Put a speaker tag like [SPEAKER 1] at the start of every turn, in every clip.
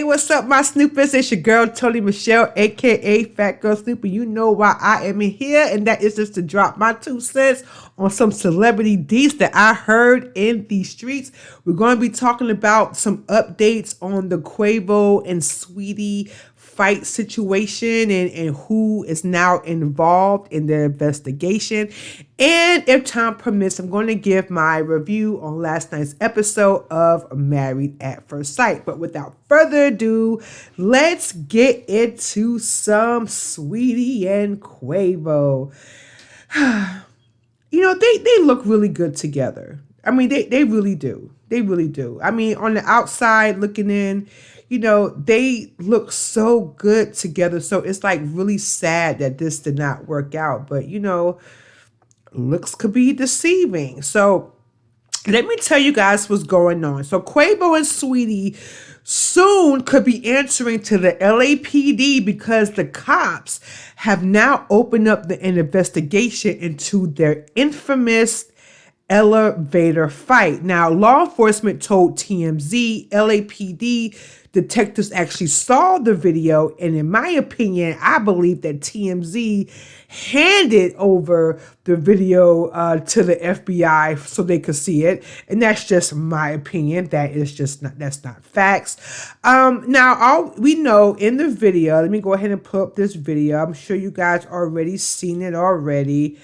[SPEAKER 1] what's up, my Snoopers? It's your girl, Tony Michelle, aka Fat Girl Snooper. You know why I am in here, and that is just to drop my 2 cents on some celebrity deets that I heard in the streets. We're going to be talking about some updates on the Quavo and Saweetie fight situation and who is now involved in the investigation. And if time permits, I'm going to give my review on last night's episode of Married at First Sight. But without further ado, let's get into some Saweetie and Quavo. You know, they look really good together. I mean, they really do. They really do. I mean, on the outside looking in, you know, they look so good together. So it's like really sad that this did not work out. But, you know, looks could be deceiving. So let me tell you guys what's going on. So Quavo and Saweetie soon could be answering to the LAPD because the cops have now opened up an investigation into their infamous elevator fight. Now, law enforcement told TMZ LAPD detectives actually saw the video, and in my opinion, I believe that TMZ handed over the video to the FBI so they could see it, and that's just my opinion. That's not facts. Now, we know in the video, let me go ahead and pull up this video. I'm sure you guys already seen it already.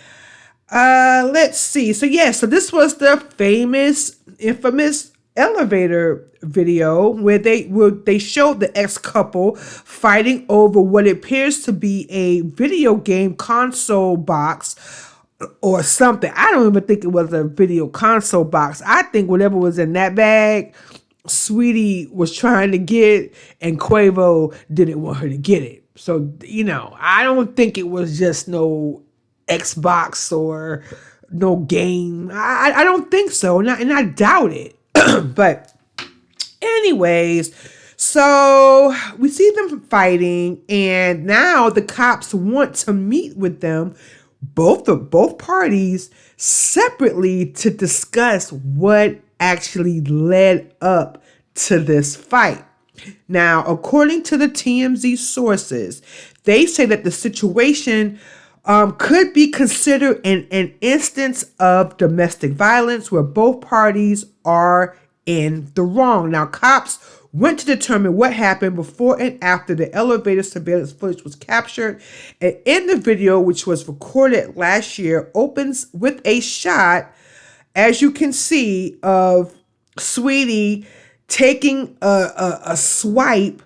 [SPEAKER 1] Let's see. So this was the infamous elevator video where they showed the ex-couple fighting over what appears to be a video game console box or something. I don't even think it was a video console box. I think whatever was in that bag, Saweetie was trying to get, and Quavo didn't want her to get it. So, you know, I don't think it was just no Xbox or no game. I don't think so, and I doubt it. But anyways, so we see them fighting, and now the cops want to meet with them, both parties separately, to discuss what actually led up to this fight. Now, according to the TMZ sources, they say that the situation could be considered an instance of domestic violence where both parties are in the wrong. Now, cops went to determine what happened before and after the elevator surveillance footage was captured. And in the video, which was recorded last year, opens with a shot, as you can see, of Saweetie taking a swipe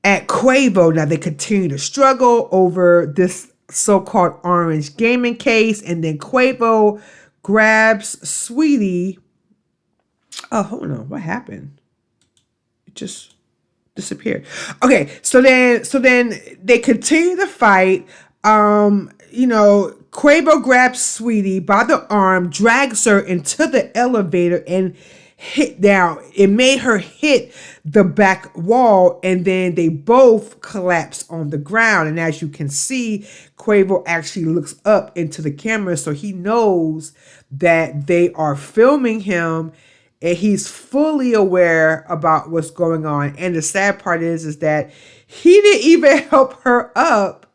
[SPEAKER 1] at Quavo. Now, they continue to struggle over this so-called orange gaming case, and then Quavo grabs Saweetie. Oh, hold on, what happened? It just disappeared. Okay, so then they continue to fight. You know, Quavo grabs Saweetie by the arm, drags her into the elevator, and it made her hit the back wall, and then they both collapse on the ground. And as you can see, Quavo actually looks up into the camera, so he knows that they are filming him, and he's fully aware about what's going on. And the sad part is that he didn't even help her up.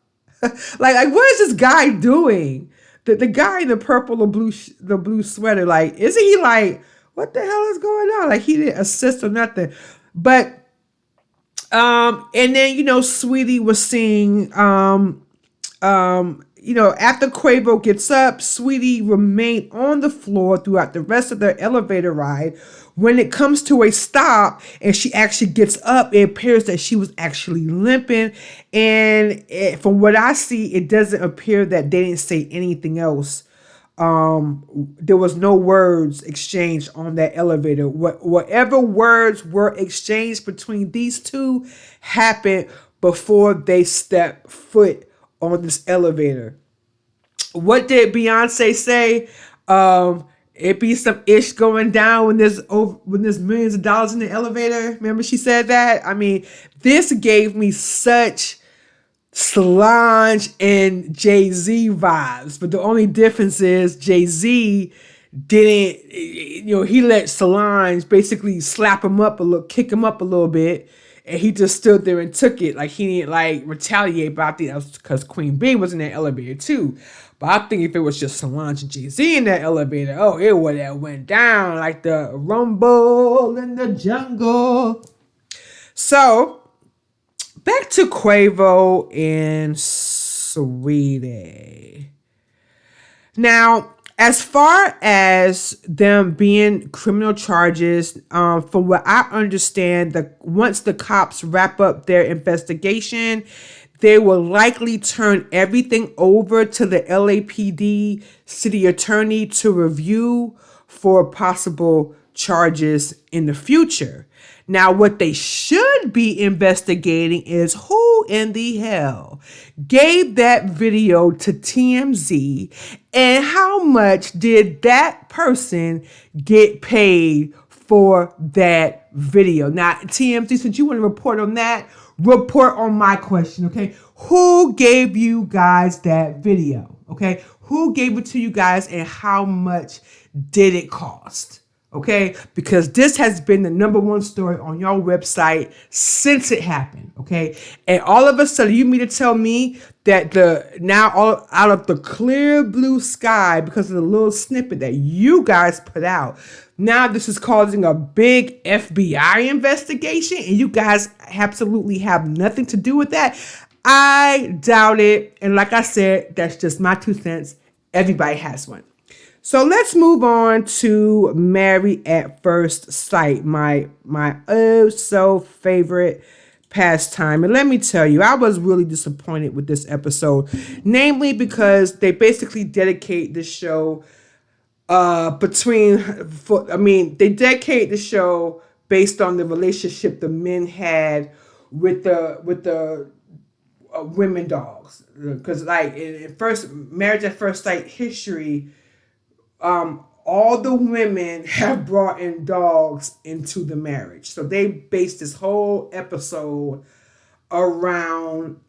[SPEAKER 1] like what is this guy doing? The guy in the purple or the blue sweater, like, isn't he like, what the hell is going on? Like, he didn't assist or nothing. But, and then, you know, Saweetie was seeing, you know, after Quavo gets up, Saweetie remained on the floor throughout the rest of their elevator ride. When it comes to a stop and she actually gets up, it appears that she was actually limping. And from what I see, it doesn't appear that they didn't say anything else. There was no words exchanged on that elevator. Whatever words were exchanged between these two happened before they stepped foot on this elevator. What did Beyonce say? It be some ish going down when there's millions of dollars in the elevator. Remember she said that? I mean, this gave me such Solange and Jay-Z vibes, but the only difference is Jay-Z didn't, you know, he let Solange basically slap him up a little, kick him up a little bit, And he just stood there and took it. Like, he didn't, like, retaliate. But I think that was because Queen Bee was in that elevator, too. But I think if it was just Solange and Jay-Z in that elevator, oh, it would have went down like the rumble in the jungle. So, back to Quavo and Saweetie. Now, as far as them being criminal charges, from what I understand, once the cops wrap up their investigation, they will likely turn everything over to the LAPD city attorney to review for possible charges in the future. Now, what they should be investigating is who in the hell gave that video to TMZ and how much did that person get paid for that video. Now, TMZ, since you want to report on that, report on my question, okay? Who gave you guys that video, okay? Who gave it to you guys and how much did it cost? Okay, because this has been the #1 story on your website since it happened. Okay, and all of a sudden you mean to tell me that all out of the clear blue sky, because of the little snippet that you guys put out, now this is causing a big FBI investigation, and you guys absolutely have nothing to do with that? I doubt it. And like I said, that's just my 2 cents. Everybody has one. So let's move on to Married at First Sight, my oh so favorite pastime. And let me tell you, I was really disappointed with this episode, namely because they basically dedicate the show they dedicate the show based on the relationship the men had with the women dogs. Because like in first Marriage at First Sight history, all the women have brought in dogs into the marriage. So they based this whole episode around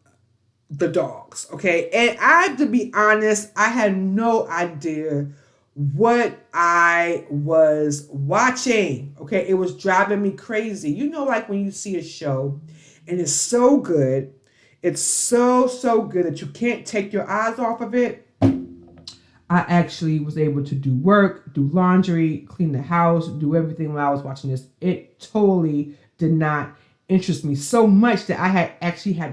[SPEAKER 1] the dogs. Okay. And I have to be honest, I had no idea what I was watching. Okay. It was driving me crazy. You know, like when you see a show and it's so good, it's so good that you can't take your eyes off of it. I actually was able to do work, do laundry, clean the house, do everything while I was watching this. It totally did not interest me so much that I had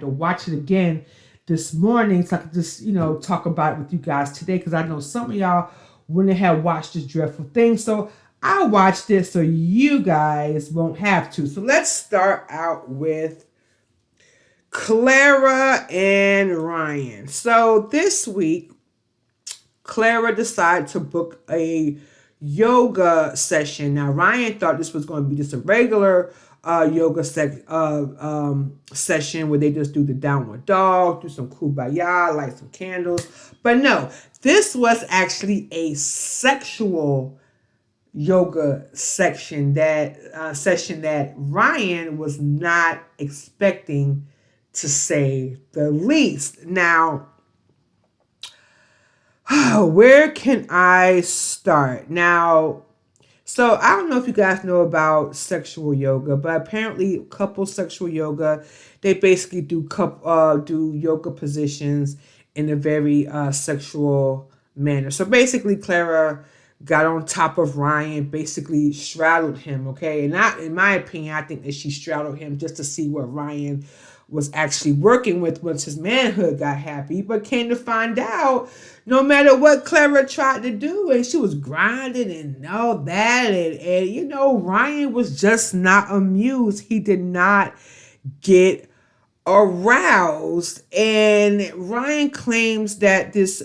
[SPEAKER 1] to watch it again this morning so I could just, talk about it with you guys today, because I know some of y'all wouldn't have watched this dreadful thing. So I watched it so you guys won't have to. So let's start out with Clara and Ryan. So this week, Clara decided to book a yoga session. Now, Ryan thought this was going to be just a regular yoga session where they just do the downward dog, do some kumbaya, light some candles. But no, this was actually a sexual yoga session that Ryan was not expecting, to say the least. Now, where can I start? Now, so I don't know if you guys know about sexual yoga, but apparently couple sexual yoga, they basically do yoga positions in a very sexual manner. So basically Clara got on top of Ryan, basically straddled him, okay? And in my opinion, I think that she straddled him just to see what Ryan was actually working with once his manhood got happy. But came to find out, no matter what Clara tried to do, and she was grinding and all that, and Ryan was just not amused. He did not get aroused, and Ryan claims that this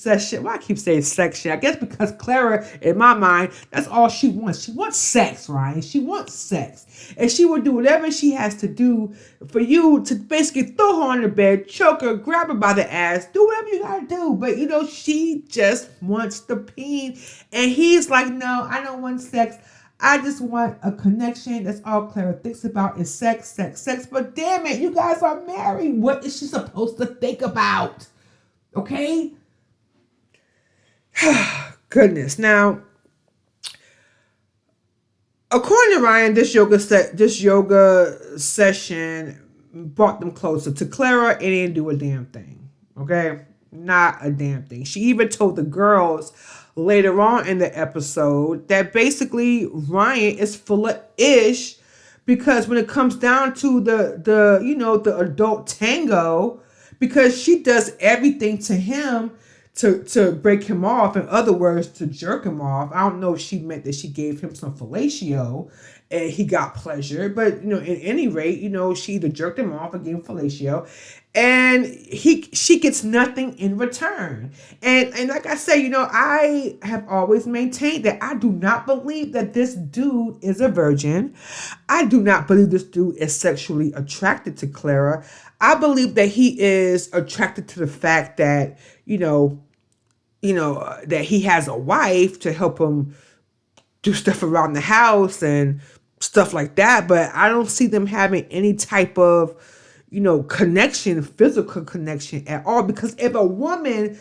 [SPEAKER 1] session, well, I keep saying section, I guess because Clara, in my mind, that's all she wants. She wants sex, Ryan. She wants sex, and she will do whatever she has to do for you to basically throw her on the bed, choke her, grab her by the ass, do whatever you gotta do. But she just wants the peen, and he's like, no, I don't want sex. I just want a connection. That's all Clara thinks about is sex, sex, sex. But damn it, you guys are married. What is she supposed to think about? Okay? Goodness. Now, According to Ryan, this yoga session brought them closer to Clara. It didn't do a damn thing. Okay, not a damn thing. She even told the girls later on in the episode that basically Ryan is full of ish because when it comes down to the adult tango, because she does everything to him to break him off. In other words, to jerk him off. I don't know if she meant that she gave him some fellatio and he got pleasure, but at any rate, she either jerked him off or gave him fellatio, and she gets nothing in return. And like I say, I have always maintained that I do not believe that this dude is a virgin. I do not believe this dude is sexually attracted to Clara. I believe that he is attracted to the fact that, that he has a wife to help him do stuff around the house and stuff like that. But I don't see them having any type of, connection, physical connection at all. Because if a woman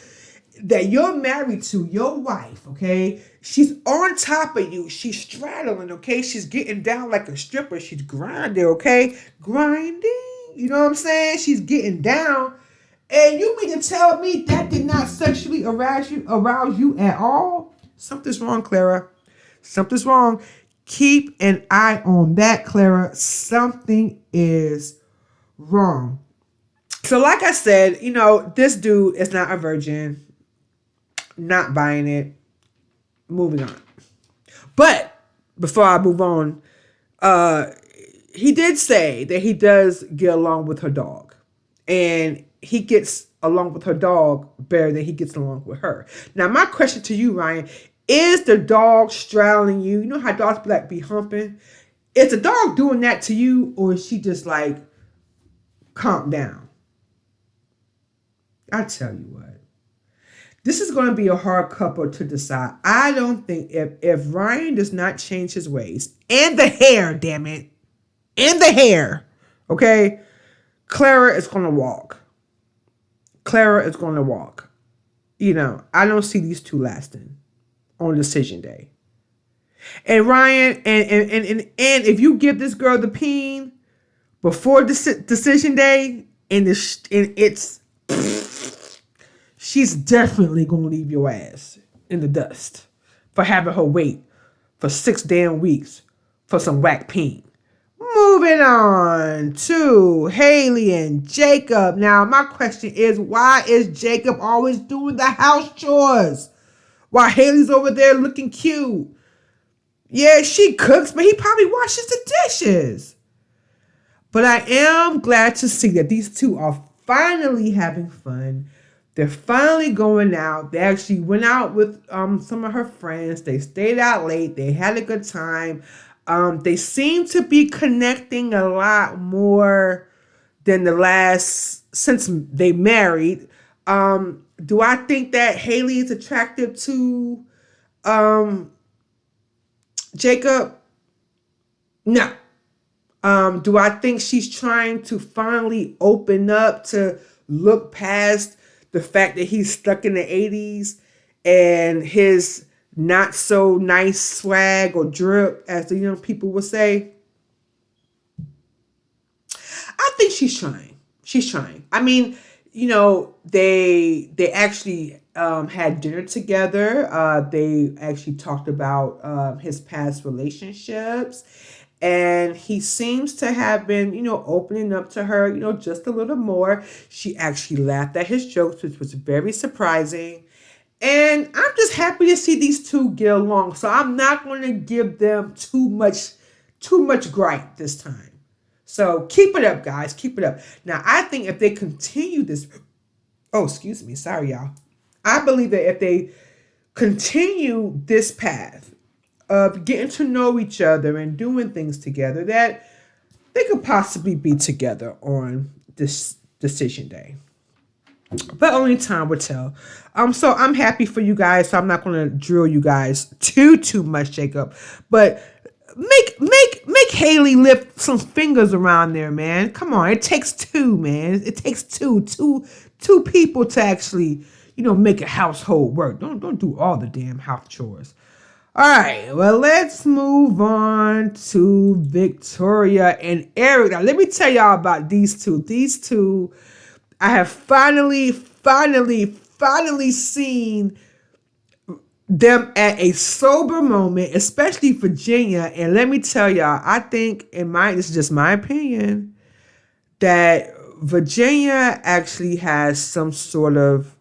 [SPEAKER 1] that you're married to, your wife, okay, she's on top of you, she's straddling, okay, she's getting down like a stripper, she's grinding, okay, grinding, you know what I'm saying? She's getting down. And you mean to tell me that did not sexually arouse you at all? Something's wrong, Clara. Something's wrong. Keep an eye on that, Clara. Something is wrong. So like I said, this dude is not a virgin. Not buying it. Moving on. But before I move on, he did say that he does get along with her dog. And he gets along with her dog better than he gets along with her. Now, my question to you, Ryan, is the dog straddling you? You know how dogs be humping? Is the dog doing that to you, or is she just like, calm down? I tell you what, this is going to be a hard couple to decide. I don't think if Ryan does not change his ways, and the hair, damn it, and the hair, okay, Clara is going to walk. Clara is going to walk. I don't see these two lasting on decision day. And Ryan, and if you give this girl the peen before decision day, she's definitely going to leave your ass in the dust for having her wait for 6 damn weeks for some whack peen. Moving on to Haley and Jacob. Now, my question is, why is Jacob always doing the house chores while Haley's over there looking cute? Yeah, she cooks, but he probably washes the dishes. But I am glad to see that these two are finally having fun. They're finally going out. They actually went out with some of her friends. They stayed out late. They had a good time. They seem to be connecting a lot more than since they married. Do I think that Haley is attractive to Jacob? No. Do I think she's trying to finally open up to look past the fact that he's stuck in the 80s and his not so nice swag or drip, as the young people would say? I think she's trying. She's trying. I mean, they actually had dinner together. They actually talked about his past relationships. And he seems to have been, opening up to her, just a little more. She actually laughed at his jokes, which was very surprising. And I'm just happy to see these two get along. So I'm not going to give them too much gripe this time. So keep it up, guys. Keep it up. Now, I think if they continue this... Oh, excuse me. Sorry, y'all. I believe that if they continue this path of getting to know each other and doing things together, that they could possibly be together on this decision day. But only time will tell. So I'm happy for you guys. So I'm not going to drill you guys too much, Jacob. But make Haley lift some fingers around there, man. Come on, it takes two, man. It takes two people to actually, make a household work. Don't do all the damn house chores. All right, well, let's move on to Victoria and Eric. Now, let me tell y'all about these two. These two, I have finally seen them at a sober moment, especially Virginia. And let me tell y'all, I think, this is just my opinion, that Virginia actually has some sort of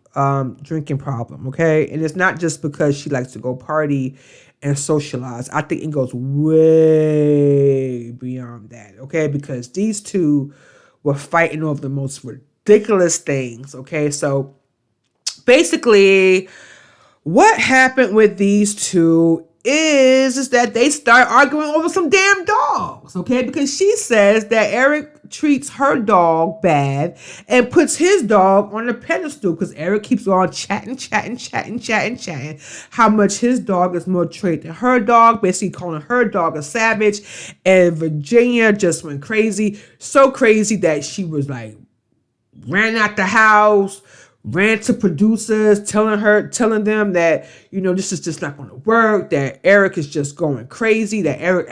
[SPEAKER 1] drinking problem, okay? And it's not just because she likes to go party and socialize. I think it goes way beyond that, okay? Because these two were fighting over the most ridiculous things, okay? So basically, what happened with these two is that they start arguing over some damn dogs, okay? Because she says that Eric treats her dog bad and puts his dog on a pedestal because Eric keeps on chatting how much his dog is more trait than her dog, basically calling her dog a savage. And Virginia just went crazy, so crazy that she was like, ran out the house, ran to producers, telling them that, this is just not going to work, that Eric is just going crazy, that Eric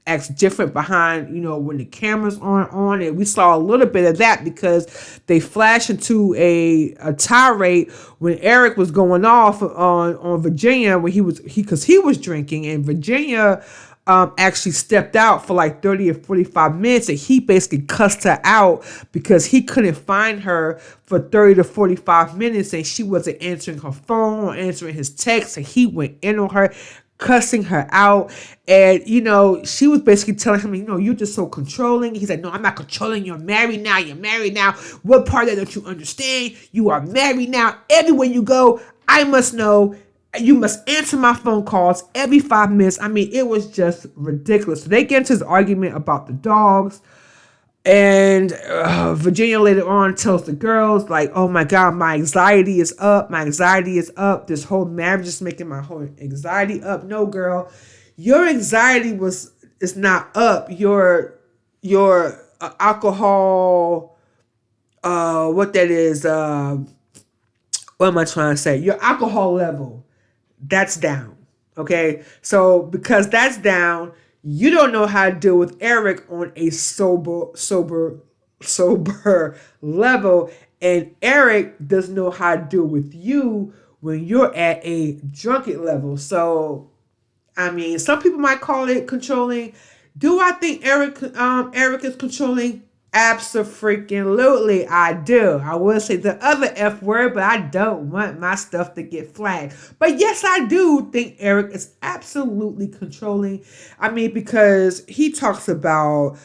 [SPEAKER 1] acts different behind, when the camera's on. And we saw a little bit of that because they flashed into a tirade when Eric was going off on Virginia when he was drinking, and Virginia actually stepped out for like 30 or 45 minutes, and he basically cussed her out because he couldn't find her for 30 to 45 minutes and she wasn't answering her phone or answering his texts, and he went in on her, cussing her out. And she was basically telling him, you're just so controlling. He's like, no, I'm not controlling. You're married now. What part of that don't you understand? You are married now. Everywhere you go, I must know. You must answer my phone calls every 5 minutes. I mean, it was just ridiculous. So they get into this argument about the dogs. And Virginia later on tells the girls, like, oh my God, my anxiety is up. This whole marriage is making my whole anxiety up. No, girl, your anxiety is not up. Your alcohol, what that is, what am I trying to say? Your alcohol level, that's down. Okay. So because that's down, you don't know how to deal with Eric on a sober level. And Eric doesn't know how to deal with you when you're at a drunken level. So, I mean, some people might call it controlling. Do I think Eric is controlling? Abso-freaking-lutely, I do. I will say the other F word, but I don't want my stuff to get flagged. But yes, I do think Eric is absolutely controlling. I mean, because he talks about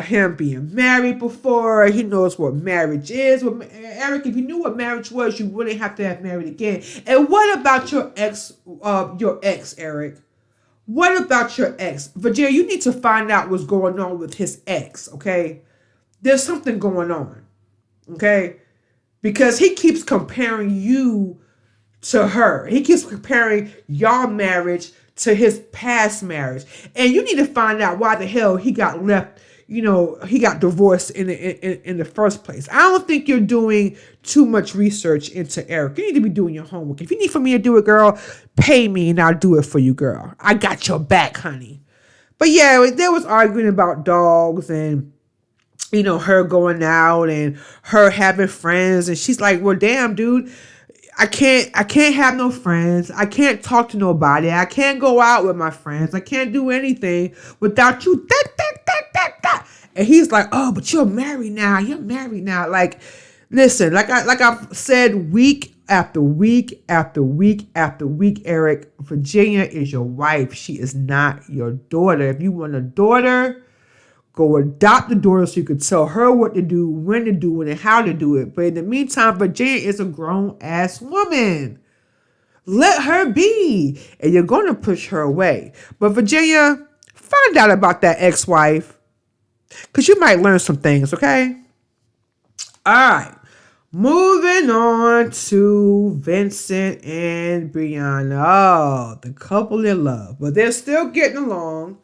[SPEAKER 1] him being married before. He knows what marriage is. Well, Eric, if you knew what marriage was, you wouldn't have to have married again. And what about your ex, Eric? What about your ex? Virginia, you need to find out what's going on with his ex, okay? There's something going on, okay? Because he keeps comparing you to her. He keeps comparing your marriage to his past marriage. And you need to find out why the hell he got left, he got divorced in the first place. I don't think you're doing too much research into Eric. You need to be doing your homework. If you need for me to do it, girl, pay me and I'll do it for you, girl. I got your back, honey. But yeah, there was arguing about dogs and her going out and her having friends. And she's like, well, damn, dude, I can't have no friends. I can't talk to nobody. I can't go out with my friends. I can't do anything without you. And he's like, oh, but you're married now. Like, listen, like I've said week after week after week after week, Eric, Virginia is your wife. She is not your daughter. If you want a daughter, go adopt the daughter so you could tell her what to do, when to do it, and how to do it. But in the meantime, Virginia is a grown-ass woman. Let her be. And you're going to push her away. But Virginia, find out about that ex-wife. Because you might learn some things, okay? All right. Moving on to Vincent and Brianna. Oh, the couple in love. But they're still getting along.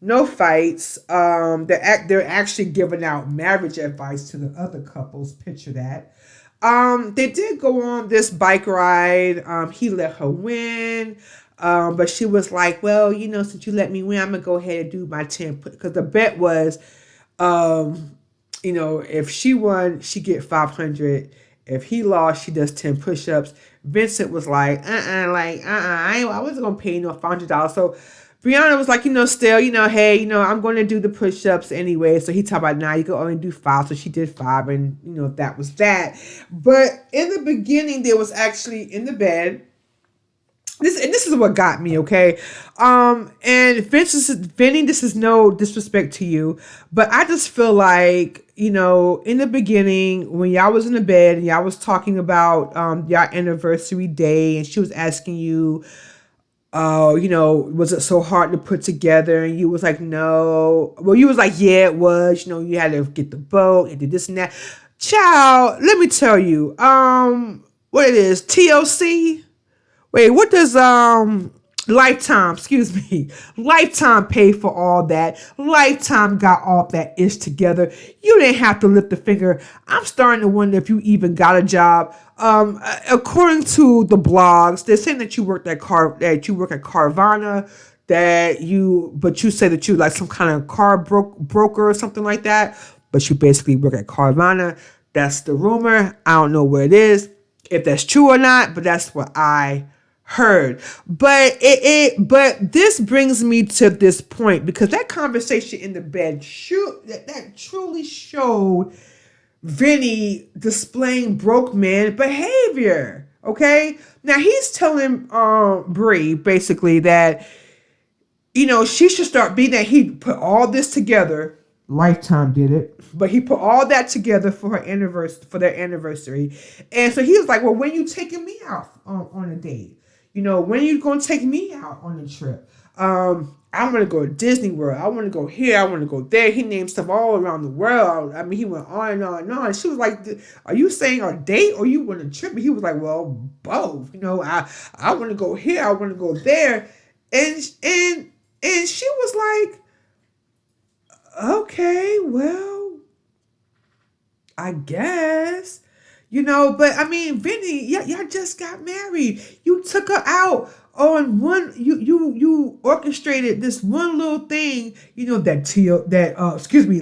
[SPEAKER 1] No fights. They're actually giving out marriage advice to the other couples. Picture that. They did go on this bike ride. He let her win. But she was like, well, since you let me win, I'm gonna go ahead and do my 10, because the bet was, if she won, she get 500. If he lost, she does 10 push-ups. Vincent was like, I wasn't gonna pay no $500. So Brianna was like, still, hey, I'm going to do the push-ups anyway. So he talked about, now you can only do 5. So she did 5, and that was that. But in the beginning, there was actually in the bed. This is what got me, okay? And Vinny, this is no disrespect to you, but I just feel like, in the beginning, when y'all was in the bed and y'all was talking about y'all anniversary day, and she was asking you, was it so hard to put together? And you was like, no. Well, you was like, yeah, it was. You had to get the boat and did this and that. Child, let me tell you, what it is, TOC. Wait, what does Lifetime, Lifetime pay for all that? Lifetime got all that ish together. You didn't have to lift a finger. I'm starting to wonder if you even got a job. According to the blogs, they're saying that you work at Carvana, but you say that you like some kind of car broker or something like that, but you basically work at Carvana. That's the rumor. I don't know where it is, if that's true or not, but that's what I heard. But but this brings me to this point, because that conversation in the bed that truly showed Vinny displaying broke man behavior. Okay, now he's telling Bree basically that she should start being that he put all this together. Lifetime did it, but he put all that together for their anniversary. And so he was like, well, when you taking me out on a date? When you going to take me out on a trip? I want to go to Disney World. I want to go here. I want to go there. He named stuff all around the world. I mean, he went on and on and on. She was like, are you saying a date or you want a trip? And he was like, well, both. I want to go here. I want to go there. And she was like, okay, well, I guess. But I mean, Vinny, y'all just got married. You took her out on one. You orchestrated this one little thing.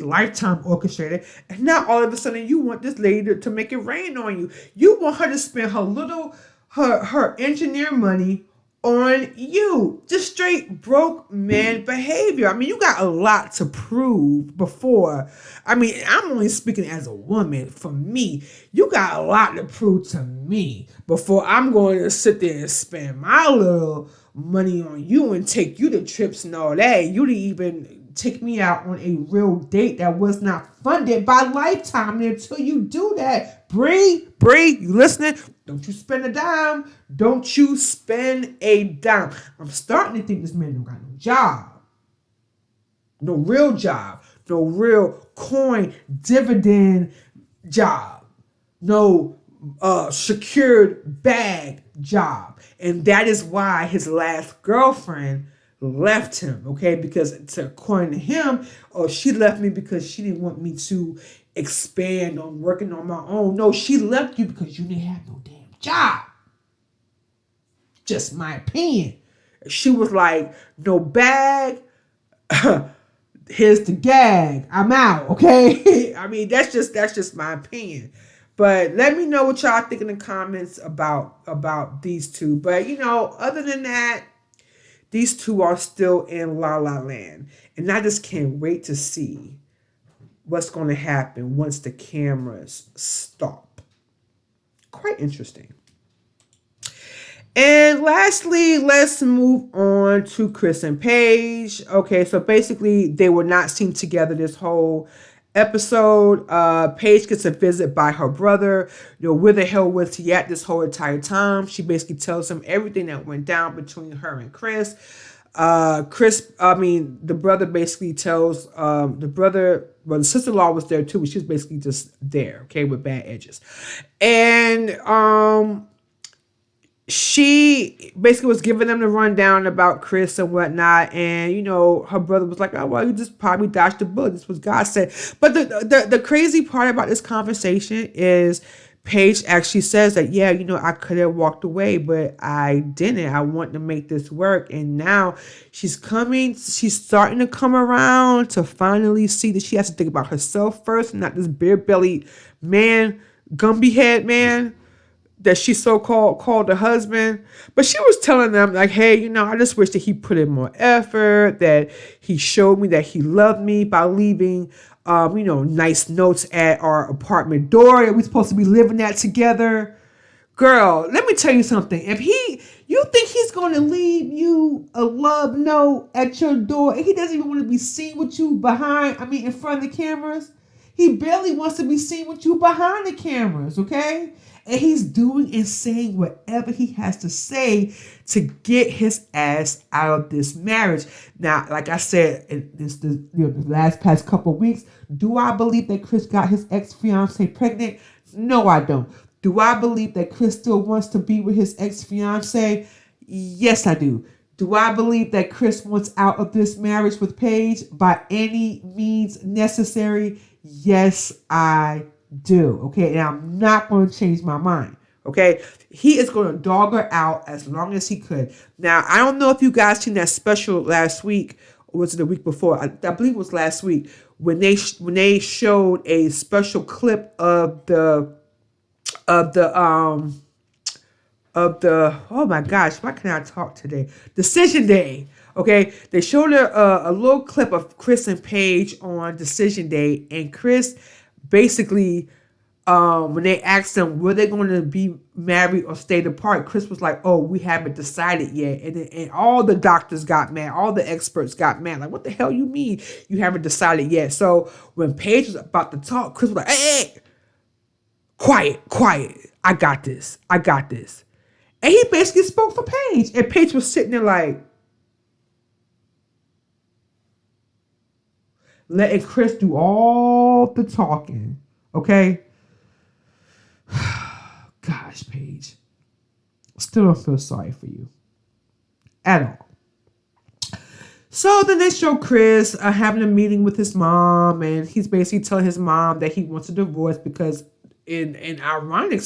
[SPEAKER 1] Lifetime orchestrated, and now all of a sudden you want this lady to make it rain on you. You want her to spend her engineer money on you. Just straight broke man behavior. I mean, you got a lot to prove before. I mean, I'm only speaking as a woman. For me, you got a lot to prove to me before I'm going to sit there and spend my little money on you and take you to trips and all that. You didn't even take me out on a real date that was not funded by Lifetime. And until you do that, Bree, you listening? Don't you spend a dime. Don't you spend a dime. I'm starting to think this man don't got no job. No real job. No real coin dividend job. No secured bag job. And that is why his last girlfriend left him, okay? Because according to him, she left me because she didn't want me to expand on working on my own. No, she left you because you didn't have no damn job. Just my opinion. She was like, no bag. Here's the gag. I'm out, okay? I mean, that's just my opinion. But let me know what y'all think in the comments about these two. But other than that, these two are still in La La Land. And I just can't wait to see what's going to happen once the cameras stop. Quite interesting. And lastly, let's move on to Chris and Paige. Okay, so basically they were not seen together this whole episode. Paige gets a visit by her brother. Where the hell was he at this whole entire time? She basically tells him everything that went down between her and Chris. The brother basically tells the sister-in-law was there too, but she was basically just there, okay, with bad edges. And she basically was giving them the rundown about Chris and whatnot. And, her brother was like, oh, well, you just probably dodged the bullet. This was God said. But the crazy part about this conversation is Paige actually says that, yeah, I could have walked away, but I didn't. I want to make this work. And now she's starting to come around to finally see that she has to think about herself first, not this beer-bellied man, Gumby head man that she called the husband. But she was telling them, like, hey, I just wish that he put in more effort, that he showed me that he loved me by leaving nice notes at our apartment door that we're supposed to be living at together. Girl, let me tell you something. If you think he's going to leave you a love note at your door and he doesn't even want to be seen with you in front of the cameras, he barely wants to be seen with you behind the cameras, okay? And he's doing and saying whatever he has to say to get his ass out of this marriage. Now, like I said, in the past couple of weeks, do I believe that Chris got his ex-fiance pregnant? No, I don't. Do I believe that Chris still wants to be with his ex-fiance? Yes, I do. Do I believe that Chris wants out of this marriage with Paige by any means necessary? Yes, I do. Okay, and I'm not going to change my mind. Okay, he is going to dog her out as long as he could. Now, I don't know if you guys seen that special last week, or was it the week before? I believe it was last week when they showed a special clip of the oh my gosh, why can't I talk today? Decision Day. Okay, they showed a little clip of Chris and Paige on Decision Day, and Chris basically, when they asked him were they going to be married or stay apart, Chris was like, "Oh, we haven't decided yet," and all the doctors got mad, all the experts got mad, like, "What the hell you mean you haven't decided yet?" So when Paige was about to talk, Chris was like, "Hey, quiet, I got this," and he basically spoke for Paige, and Paige was sitting there like, letting Chris do all the talking, okay? Gosh, Paige. Still don't feel sorry for you. At all. So then they show Chris having a meeting with his mom, and he's basically telling his mom that he wants a divorce because in ironic,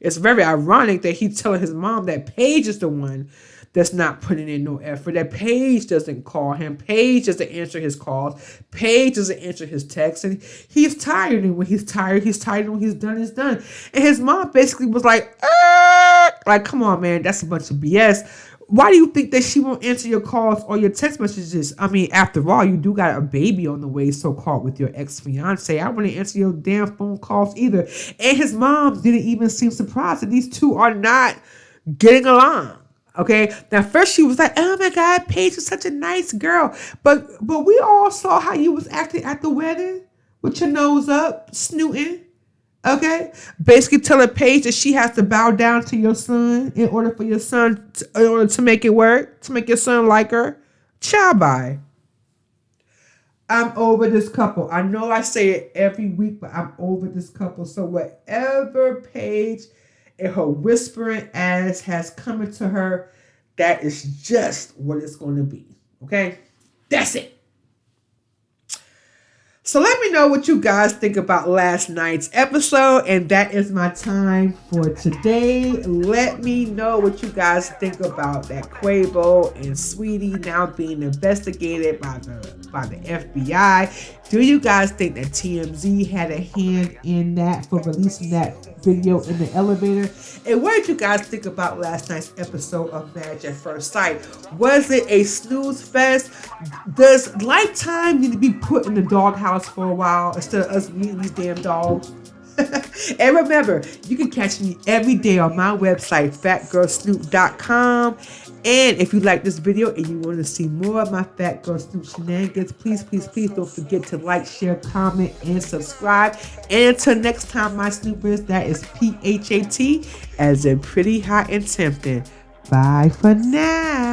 [SPEAKER 1] it's very ironic that he's telling his mom that Paige is the one that's not putting in no effort, that Paige doesn't call him, Paige doesn't answer his calls, Paige doesn't answer his texts, and he's tired, and when he's tired, and when he's done, he's done. And his mom basically was like, come on, man, that's a bunch of BS. Why do you think that she won't answer your calls or your text messages? I mean, after all, you do got a baby on the way, so-called, with your ex-fiance. I wouldn't answer your damn phone calls either. And his mom didn't even seem surprised that these two are not getting along. Okay, now first she was like, "Oh my God, Paige is such a nice girl," but we all saw how you was acting at the wedding with your nose up, snooting. Okay, basically telling Paige that she has to bow down to your son in order to make it work, to make your son like her. Ciao, bye. I'm over this couple. I know I say it every week, but I'm over this couple. So whatever Paige and her whispering ass has coming to her, that is just what it's going to be. Okay? That's it. So let me know what you guys think about last night's episode, and that is my time for today. Let me know what you guys think about that Quavo and Saweetie now being investigated by the FBI. Do you guys think that TMZ had a hand in that for releasing that video in the elevator? And what did you guys think about last night's episode of Marriage at First Sight? Was it a snooze fest? Does Lifetime need to be put in the doghouse for a while instead of us meeting these damn dogs? And remember, you can catch me every day on my website, fatgirlsnoop.com. And if you like this video and you want to see more of my Fat Girl Snoop shenanigans, please don't forget to like, share, comment, and subscribe. And until next time, my Snoopers, that is PHAT, as in pretty, hot, and tempting. Bye for now.